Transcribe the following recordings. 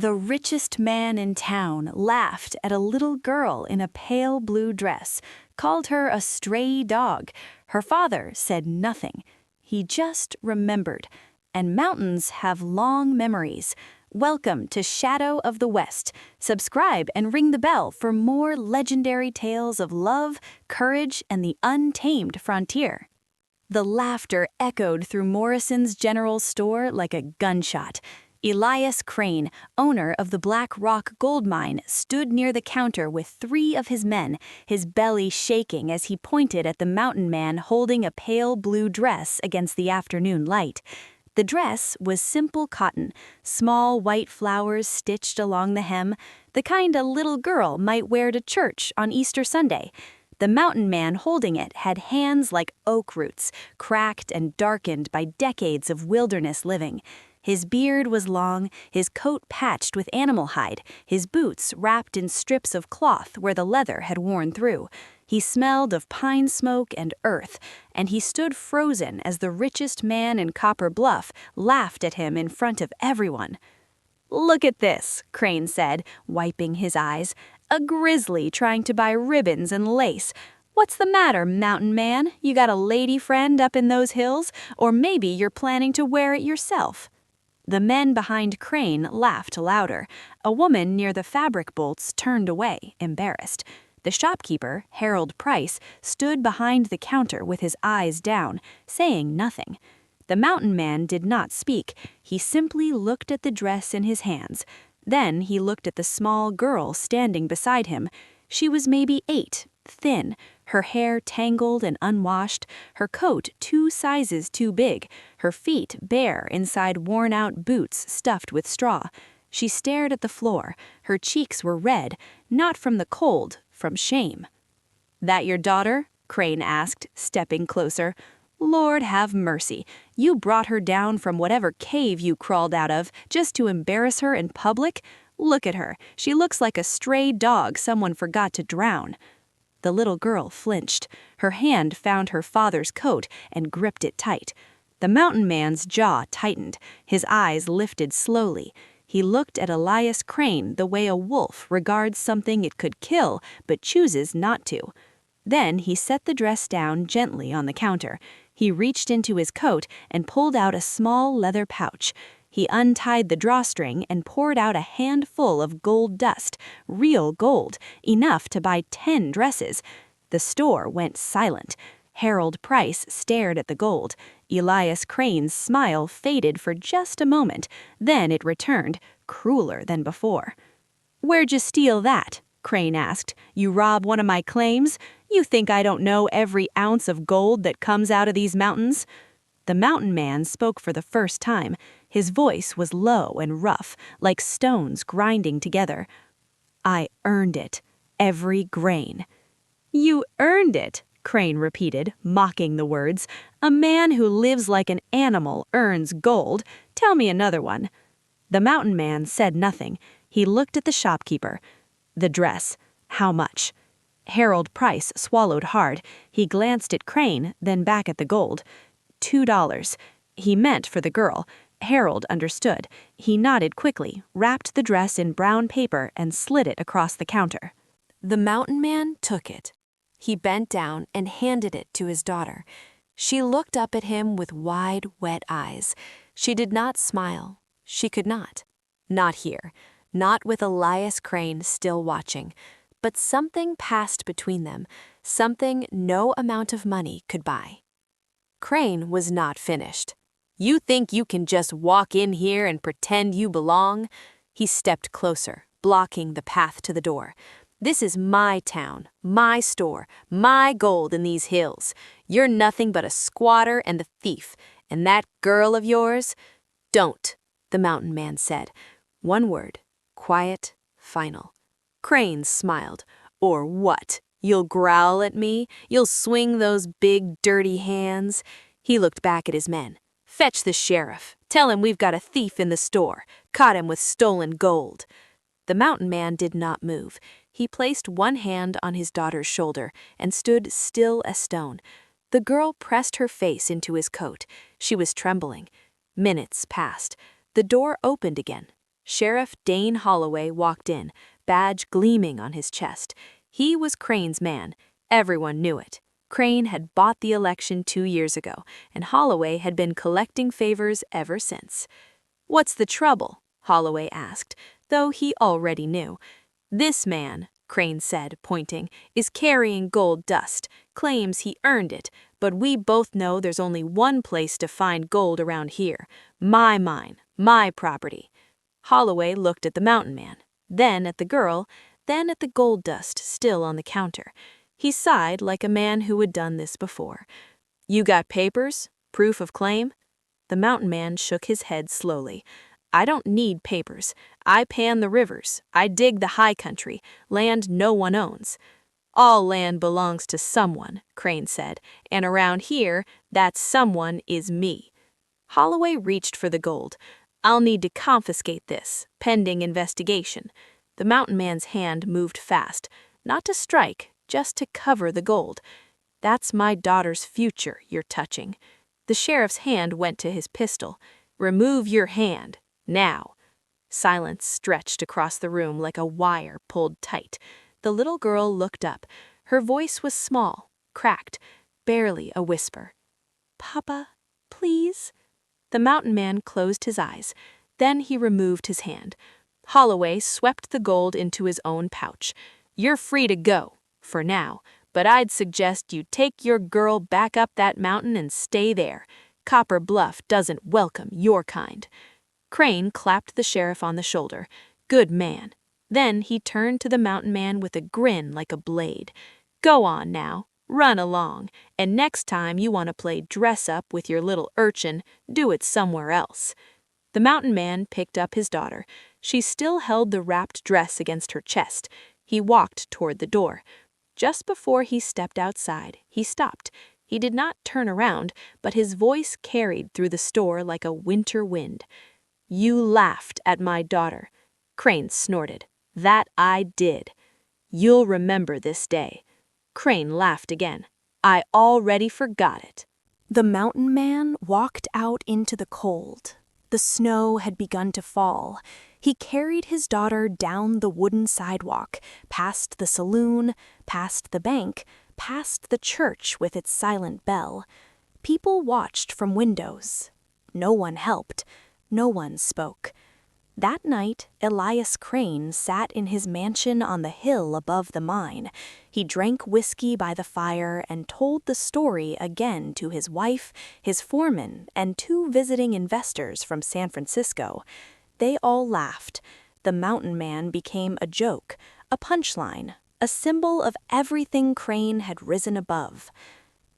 The richest man in town laughed at a little girl in a pale blue dress, called her a stray dog. Her father said nothing. He just remembered. And mountains have long memories. Welcome to Shadow of the West. Subscribe and ring the bell for more legendary tales of love, courage, and the untamed frontier. The laughter echoed through Morrison's General Store like a gunshot. Elias Crane, owner of the Black Rock gold mine, stood near the counter with 3 of his men, his belly shaking as he pointed at the mountain man holding a pale blue dress against the afternoon light. The dress was simple cotton, small white flowers stitched along the hem, the kind a little girl might wear to church on Easter Sunday. The mountain man holding it had hands like oak roots, cracked and darkened by decades of wilderness living. His beard was long, his coat patched with animal hide, his boots wrapped in strips of cloth where the leather had worn through. He smelled of pine smoke and earth, and he stood frozen as the richest man in Copper Bluff laughed at him in front of everyone. "Look at this," Crane said, wiping his eyes. "A grizzly trying to buy ribbons and lace. What's the matter, mountain man? You got a lady friend up in those hills? Or maybe you're planning to wear it yourself?" The men behind Crane laughed louder. A woman near the fabric bolts turned away, embarrassed. The shopkeeper, Harold Price, stood behind the counter with his eyes down, saying nothing. The mountain man did not speak. He simply looked at the dress in his hands. Then he looked at the small girl standing beside him. She was maybe 8, thin, her hair tangled and unwashed, her coat 2 sizes too big, her feet bare inside worn-out boots stuffed with straw. She stared at the floor. Her cheeks were red, not from the cold, from shame. "That your daughter?" Crane asked, stepping closer. "Lord have mercy. You brought her down from whatever cave you crawled out of just to embarrass her in public? Look at her. She looks like a stray dog someone forgot to drown." The little girl flinched. Her hand found her father's coat and gripped it tight. The mountain man's jaw tightened. His eyes lifted slowly. He looked at Elias Crane the way a wolf regards something it could kill but chooses not to. Then he set the dress down gently on the counter. He reached into his coat and pulled out a small leather pouch. He untied the drawstring and poured out a handful of gold dust, real gold, enough to buy 10 dresses. The store went silent. Harold Price stared at the gold. Elias Crane's smile faded for just a moment. Then it returned, crueler than before. "Where'd you steal that?" Crane asked. "You rob one of my claims? You think I don't know every ounce of gold that comes out of these mountains?" The mountain man spoke for the first time. His voice was low and rough, like stones grinding together. "I earned it. Every grain." "You earned it," Crane repeated, mocking the words. "A man who lives like an animal earns gold. Tell me another one." The mountain man said nothing. He looked at the shopkeeper. "The dress. How much?" Harold Price swallowed hard. He glanced at Crane, then back at the gold. $2. He meant for the girl. Harold understood. He nodded quickly, wrapped the dress in brown paper, and slid it across the counter. The mountain man took it. He bent down and handed it to his daughter. She looked up at him with wide, wet eyes. She did not smile. She could not. Not here. Not with Elias Crane still watching. But something passed between them, something no amount of money could buy. Crane was not finished. "You think you can just walk in here and pretend you belong?" He stepped closer, blocking the path to the door. "This is my town, my store, my gold in these hills. You're nothing but a squatter and a thief. And that girl of yours?" "Don't," the mountain man said. One word, quiet, final. Crane smiled. "Or what? You'll growl at me? You'll swing those big, dirty hands?" He looked back at his men. "Fetch the sheriff. Tell him we've got a thief in the store. Caught him with stolen gold." The mountain man did not move. He placed one hand on his daughter's shoulder and stood still as stone. The girl pressed her face into his coat. She was trembling. Minutes passed. The door opened again. Sheriff Dane Holloway walked in, badge gleaming on his chest. He was Crane's man. Everyone knew it. Crane had bought the election 2 years ago, and Holloway had been collecting favors ever since. "What's the trouble?" Holloway asked, though he already knew. "This man," Crane said, pointing, "is carrying gold dust, claims he earned it, but we both know there's only one place to find gold around here. My mine, my property." Holloway looked at the mountain man, then at the girl, then at the gold dust still on the counter. He sighed like a man who had done this before. "You got papers? Proof of claim?" The mountain man shook his head slowly. "I don't need papers. I pan the rivers. I dig the high country, land no one owns." "All land belongs to someone," Crane said, "and around here, that someone is me." Holloway reached for the gold. "I'll need to confiscate this, pending investigation." The mountain man's hand moved fast, not to strike, just to cover the gold. "That's my daughter's future you're touching." The sheriff's hand went to his pistol. "Remove your hand, now." Silence stretched across the room like a wire pulled tight. The little girl looked up. Her voice was small, cracked, barely a whisper. "Papa, please?" The mountain man closed his eyes. Then he removed his hand. Holloway swept the gold into his own pouch. "You're free to go, for now, but I'd suggest you take your girl back up that mountain and stay there. Copper Bluff doesn't welcome your kind." Crane clapped the sheriff on the shoulder. "Good man." Then he turned to the mountain man with a grin like a blade. "Go on now, run along, and next time you want to play dress-up with your little urchin, do it somewhere else." The mountain man picked up his daughter. She still held the wrapped dress against her chest. He walked toward the door. Just before he stepped outside, he stopped. He did not turn around, but his voice carried through the store like a winter wind. "You laughed at my daughter." Crane snorted. "That I did. You'll remember this day." Crane laughed again. "I already forgot it." The mountain man walked out into the cold. The snow had begun to fall. He carried his daughter down the wooden sidewalk, past the saloon, past the bank, past the church with its silent bell. People watched from windows. No one helped. No one spoke. That night, Elias Crane sat in his mansion on the hill above the mine. He drank whiskey by the fire and told the story again to his wife, his foreman, and 2 visiting investors from San Francisco. They all laughed. The mountain man became a joke, a punchline, a symbol of everything Crane had risen above.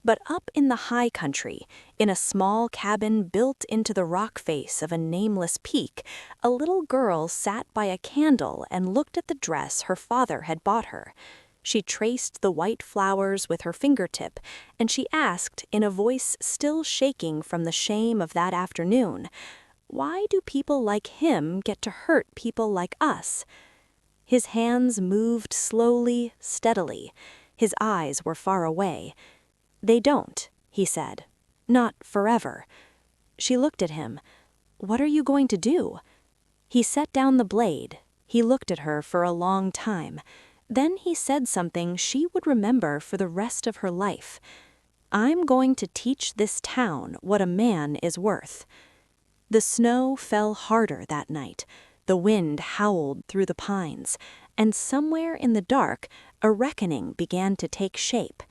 But up in the high country, in a small cabin built into the rock face of a nameless peak, a little girl sat by a candle and looked at the dress her father had bought her. She traced the white flowers with her fingertip, and she asked, in a voice still shaking from the shame of that afternoon, "Why do people like him get to hurt people like us?" His hands moved slowly, steadily. His eyes were far away. "They don't," he said. "Not forever." She looked at him. "What are you going to do?" He set down the blade. He looked at her for a long time. Then he said something she would remember for the rest of her life. "I'm going to teach this town what a man is worth." The snow fell harder that night. The wind howled through the pines. And somewhere in the dark, a reckoning began to take shape.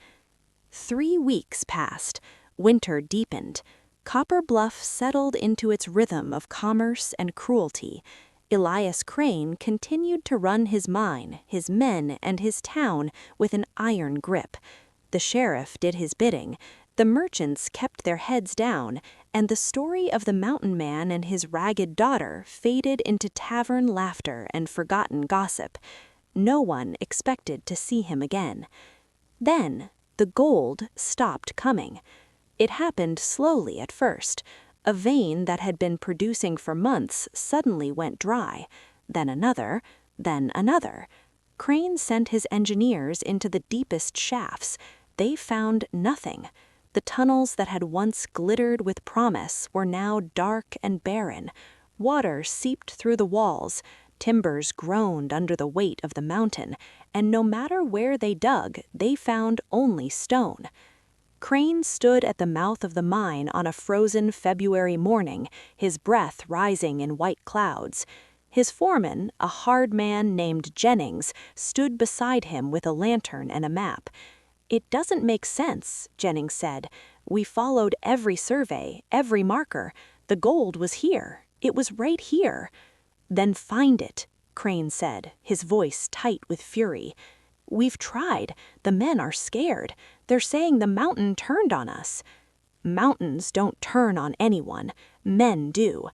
3 weeks passed. Winter deepened. Copper Bluff settled into its rhythm of commerce and cruelty. Elias Crane continued to run his mine, his men, and his town with an iron grip. The sheriff did his bidding. The merchants kept their heads down, and the story of the mountain man and his ragged daughter faded into tavern laughter and forgotten gossip. No one expected to see him again. Then the gold stopped coming. It happened slowly at first. A vein that had been producing for months suddenly went dry. Then another, then another. Crane sent his engineers into the deepest shafts. They found nothing. The tunnels that had once glittered with promise were now dark and barren. Water seeped through the walls, timbers groaned under the weight of the mountain, and no matter where they dug, they found only stone. Crane stood at the mouth of the mine on a frozen February morning, his breath rising in white clouds. His foreman, a hard man named Jennings, stood beside him with a lantern and a map. "It doesn't make sense," Jennings said. "We followed every survey, every marker. The gold was here. It was right here." "Then find it," Crane said, his voice tight with fury. "We've tried. The men are scared. They're saying the mountain turned on us." "Mountains don't turn on anyone. Men do."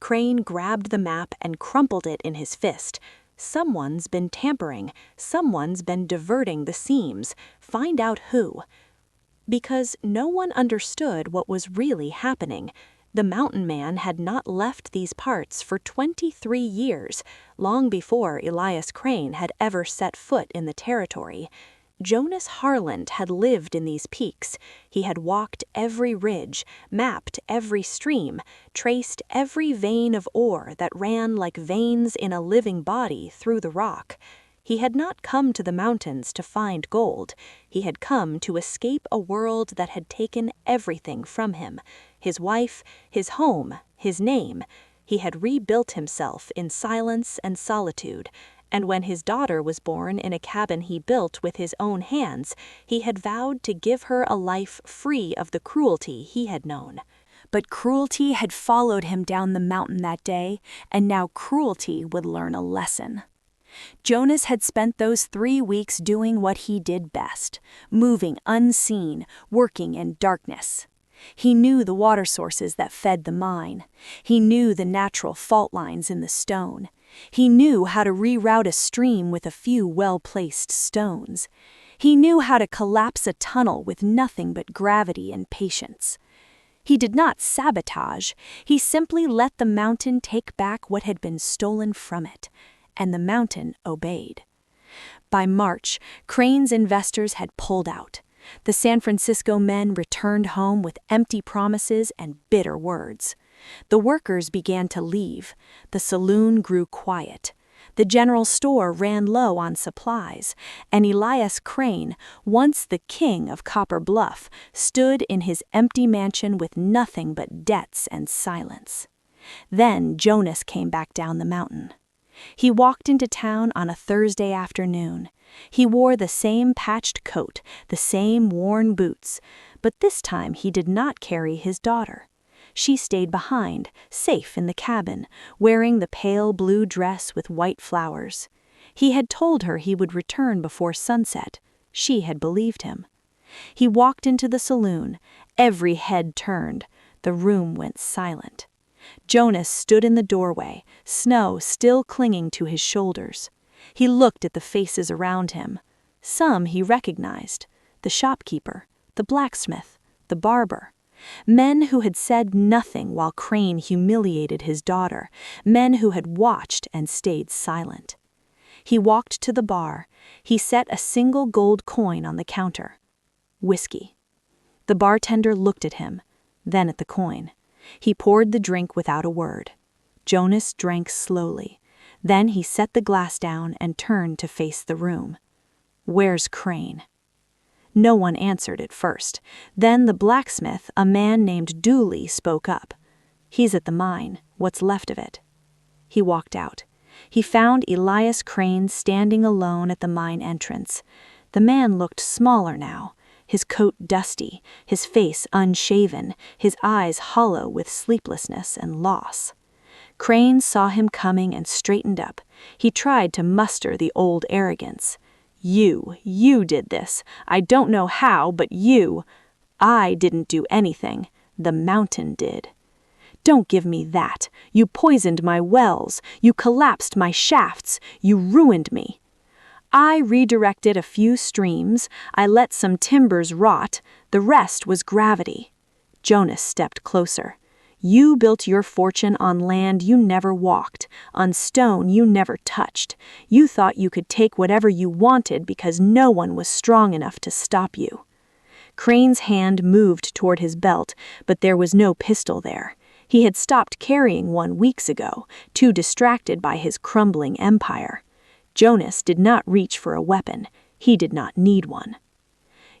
Crane grabbed the map and crumpled it in his fist. "Someone's been tampering. Someone's been diverting the seams. Find out who." Because no one understood what was really happening. The mountain man had not left these parts for 23 years, long before Elias Crane had ever set foot in the territory. Jonas Harland had lived in these peaks. He had walked every ridge, mapped every stream, traced every vein of ore that ran like veins in a living body through the rock. He had not come to the mountains to find gold. He had come to escape a world that had taken everything from him: his wife, his home, his name. He had rebuilt himself in silence and solitude, and when his daughter was born in a cabin he built with his own hands, he had vowed to give her a life free of the cruelty he had known. But cruelty had followed him down the mountain that day, and now cruelty would learn a lesson. Jonas had spent those 3 weeks doing what he did best, moving unseen, working in darkness. He knew the water sources that fed the mine. He knew the natural fault lines in the stone. He knew how to reroute a stream with a few well-placed stones. He knew how to collapse a tunnel with nothing but gravity and patience. He did not sabotage. He simply let the mountain take back what had been stolen from it. And the mountain obeyed. By March, Crane's investors had pulled out. The San Francisco men returned home with empty promises and bitter words. The workers began to leave. The saloon grew quiet. The general store ran low on supplies, and Elias Crane, once the king of Copper Bluff, stood in his empty mansion with nothing but debts and silence. Then Jonas came back down the mountain. He walked into town on a Thursday afternoon. He wore the same patched coat, the same worn boots, but this time he did not carry his daughter. She stayed behind, safe in the cabin, wearing the pale blue dress with white flowers. He had told her he would return before sunset. She had believed him. He walked into the saloon. Every head turned. The room went silent. Jonas stood in the doorway, snow still clinging to his shoulders. He looked at the faces around him. Some he recognized: the shopkeeper, the blacksmith, the barber. Men who had said nothing while Crane humiliated his daughter, men who had watched and stayed silent. He walked to the bar. He set a single gold coin on the counter. Whiskey. The bartender looked at him, then at the coin. He poured the drink without a word. Jonas drank slowly. Then he set the glass down and turned to face the room. "Where's Crane?" No one answered at first. Then the blacksmith, a man named Dooley, spoke up. "He's at the mine, what's left of it." He walked out. He found Elias Crane standing alone at the mine entrance. The man looked smaller now, his coat dusty, his face unshaven, his eyes hollow with sleeplessness and loss. Crane saw him coming and straightened up. He tried to muster the old arrogance. You did this. I don't know how, but you." "I didn't do anything. The mountain did." "Don't give me that. You poisoned my wells. You collapsed my shafts. You ruined me." "I redirected a few streams. I let some timbers rot. The rest was gravity." Jonas stepped closer. "You built your fortune on land you never walked, on stone you never touched. You thought you could take whatever you wanted because no one was strong enough to stop you." Crane's hand moved toward his belt, but there was no pistol there. He had stopped carrying one weeks ago, too distracted by his crumbling empire. Jonas did not reach for a weapon. He did not need one.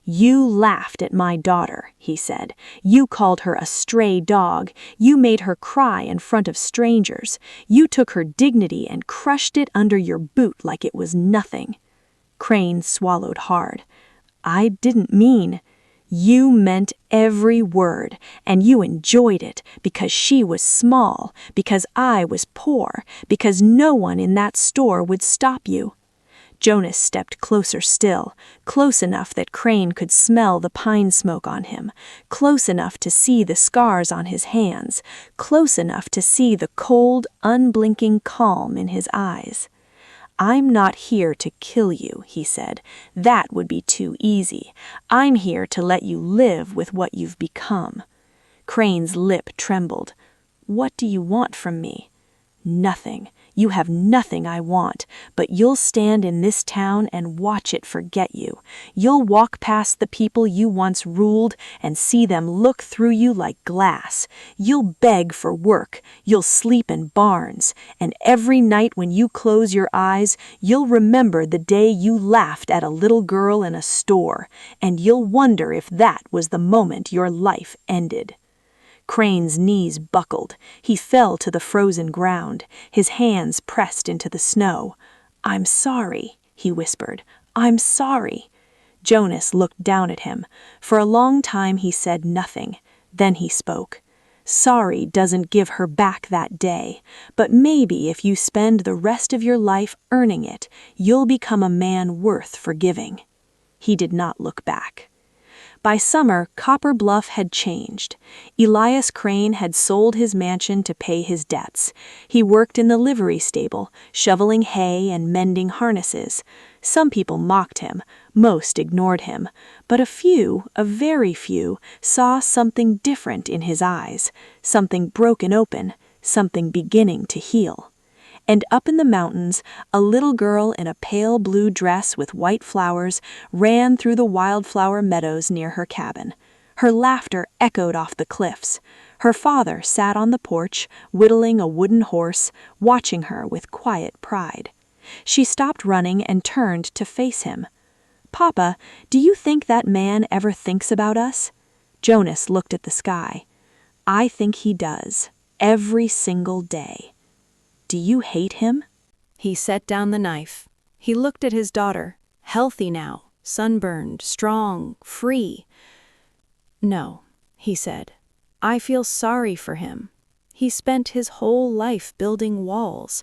"You laughed at my daughter," he said. "You called her a stray dog. You made her cry in front of strangers. You took her dignity and crushed it under your boot like it was nothing." Crane swallowed hard. "I didn't mean—" "You meant every word, and you enjoyed it because she was small, because I was poor, because no one in that store would stop you." Jonas stepped closer still, close enough that Crane could smell the pine smoke on him, close enough to see the scars on his hands, close enough to see the cold, unblinking calm in his eyes. "I'm not here to kill you," he said. "That would be too easy. I'm here to let you live with what you've become." Crane's lip trembled. "What do you want from me?" "Nothing. You have nothing I want, but you'll stand in this town and watch it forget you. You'll walk past the people you once ruled and see them look through you like glass. You'll beg for work. You'll sleep in barns. And every night when you close your eyes, you'll remember the day you laughed at a little girl in a store, and you'll wonder if that was the moment your life ended." Crane's knees buckled. He fell to the frozen ground, his hands pressed into the snow. "I'm sorry," he whispered. "I'm sorry." Jonas looked down at him. For a long time he said nothing. Then he spoke. "Sorry doesn't give her back that day, but maybe if you spend the rest of your life earning it, you'll become a man worth forgiving." He did not look back. By summer, Copper Bluff had changed. Elias Crane had sold his mansion to pay his debts. He worked in the livery stable, shoveling hay and mending harnesses. Some people mocked him, most ignored him, but a very few, saw something different in his eyes, something broken open, something beginning to heal. And up in the mountains, a little girl in a pale blue dress with white flowers ran through the wildflower meadows near her cabin. Her laughter echoed off the cliffs. Her father sat on the porch, whittling a wooden horse, watching her with quiet pride. She stopped running and turned to face him. "Papa, do you think that man ever thinks about us?" Jonas looked at the sky. "I think he does, every single day." "Do you hate him?" He set down the knife. He looked at his daughter, healthy now, sunburned, strong, free. "No," he said. "I feel sorry for him. He spent his whole life building walls,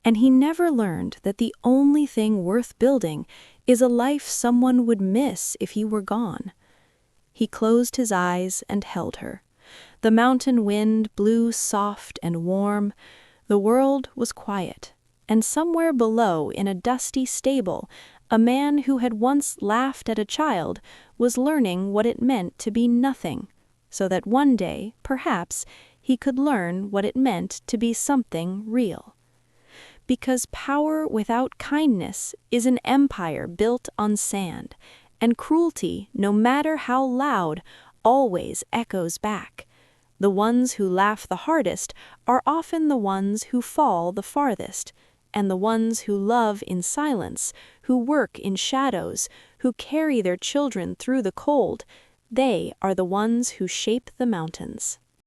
and he never learned that the only thing worth building is a life someone would miss if he were gone." He closed his eyes and held her. The mountain wind blew soft and warm. The world was quiet, and somewhere below in a dusty stable, a man who had once laughed at a child was learning what it meant to be nothing, so that one day, perhaps, he could learn what it meant to be something real. Because power without kindness is an empire built on sand, and cruelty, no matter how loud, always echoes back. The ones who laugh the hardest are often the ones who fall the farthest, and the ones who love in silence, who work in shadows, who carry their children through the cold, they are the ones who shape the mountains.